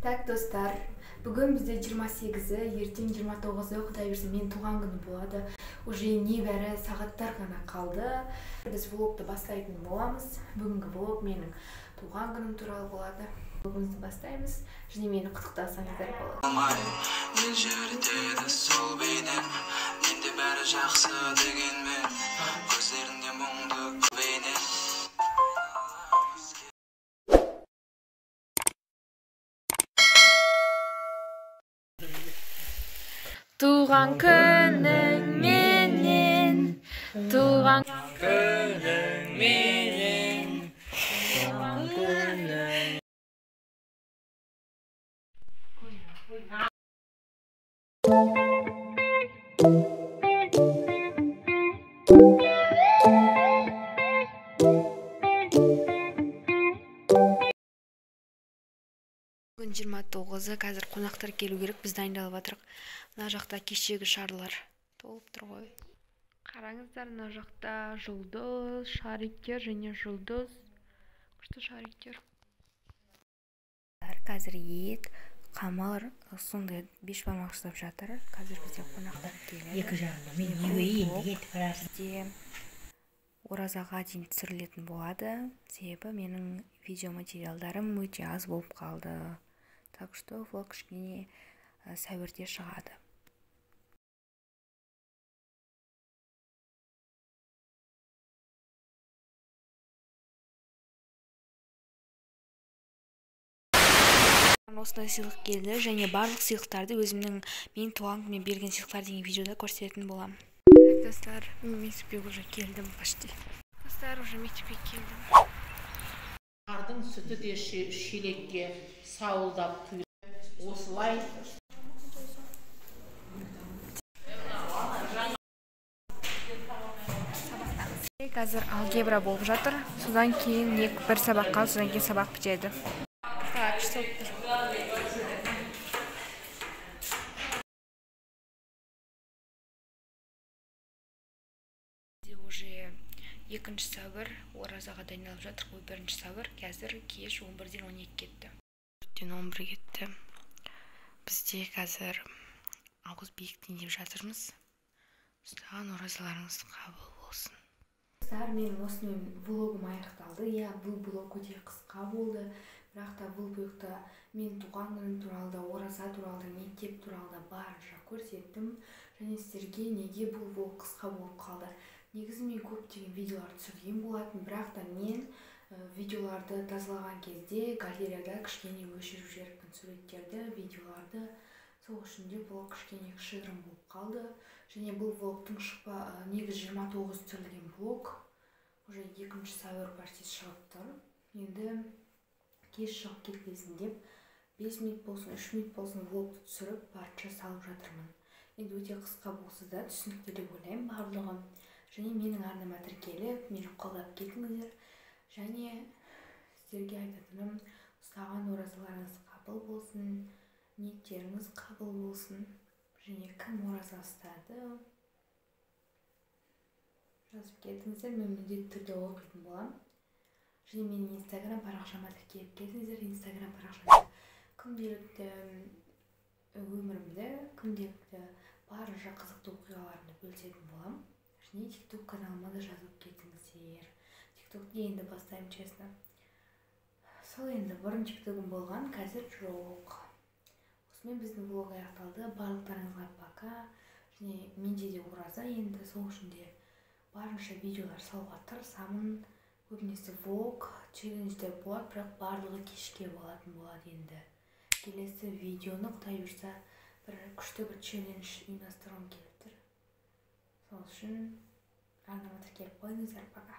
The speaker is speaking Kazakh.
Так, достар, бүгін бізде 28-і, ертең 29-і, құдай берсе мен туған күні болады. Уже небәрі сағаттар ғана қалды. Біз влогты бастайтын боламыз. Бүгінгі влог менің туған күнім туралы болады. Влогымызды бастаймыз. Және мені құттықтасаңыздар болады. Мен жүрдеді сол бейнем, менде бәрі жақсы дегенмен, көздерінде мұңды көбейнен. Туған күнің менен, туған Күнің менен, туған күнің. Бүгін 29-і, қазір қонақтар келу керек, біз дайындалып жатырық. Мына жақта кешегі шарлар толып тұр ғой. Қараңыздар, мына жақта жұлдыз, шариктер және жұлдыз. Күшті шариктер. Қазір ет, қамыр, сондай бешбармақ жасап жатыр. Қазір бізде қонақтар келеді. Екі жағында мен үйейін ет барасың. Бізде оразаға дейін түсірілетін болады. Себебі менің видеоматериалдарым өте аз болып қалды. Так что влог кішкене сәуірде шығады. Осындай сыйлық келді, және барлық сыйлықтарды өзімнің мен туған күніме берген сыйлықтар деген видеода көрсететін болам. Так, достар, мектепке уже келдім почти. Достар, уже мектепке келдім. Қардың сүті де шелекке сауылдап құйылып осылай. Қазір алгебра болып жатыр. Содан кейін бір сабақ қалды, содан кейін сабақ бітеді. Так, стоп. Уже 2 сәуір, оразаға дайындалып жатыр. Бұл 1 сәуір, қазір кеш 11-ден 12 кетті. 11 кетті. Бізде қазір ауыз биіктен деп жатырмыз. Ұстаған оразаларыңыз қабыл болсын. Мен осымен влогым аяқталды. Бұл влог өте қысқа болды. Бірақ та бұл влогта мен туған күнім туралы да, ораза туралы да, мектеп туралы да барынша көрсеттім. Және сіздерге неге бұл влог қысқа болып қалды. Негізі мен көптеген видеолар түсірген болатын, бірақ та мен видеоларды тазалаған кезде галереяда кішкене өшіріп жіберіппін суреттерді, видеоларды. Сол үшін де влог кішкене кішігірім болып қалды. Және бұл влогтың негізі 29 түсірілген влог. Уже 2 сәуір почти шығып тұр. Енді кеш шығып кетпесін деп 5 минут болсын, 3 минут болсын влогты түсіріп барынша салып жатырмын. Енді өте қысқа болса да түсінікті деп ойлаймын барлығы. Және менің арнама тіркеліп, мені қолдап кетіңіздер. Және сіздерге айтатыным, ұстаған оразаларыңыз қабыл болсын, ниеттеріңіз қабыл болсын. Және кім ораза ұстады, жазып кетіңіздер, мен міндетті түрде оқитын болам. Және менің инстаграм парақшама тіркеліп кетіңіздер. Инстаграм парақшамда күнделікті өмірімді, күнделікті барынша қызықты оқиғаларымды бөлісетін болам. Және тикток каналыма да жазып кетіңіздер. Тиктокты енді бастаймын, честно. Сол енді бұрын тиктогым болған, қазір жоқ. Осымен біздің влог аяқталды. Барлықтарыңызға пока. Және менде де ораза енді, сол үшін де барынша видеолар салуға тырысамын. Көбінесе влог, челлендждер болады, бірақ барлығы кешке болатын болады енді. Келесі видеоны құдай бұйырса күшті бір челлендж ұйымдастырғым келіп тұр. Сол үшін арнама тіркеліп қойыңыздар, пока.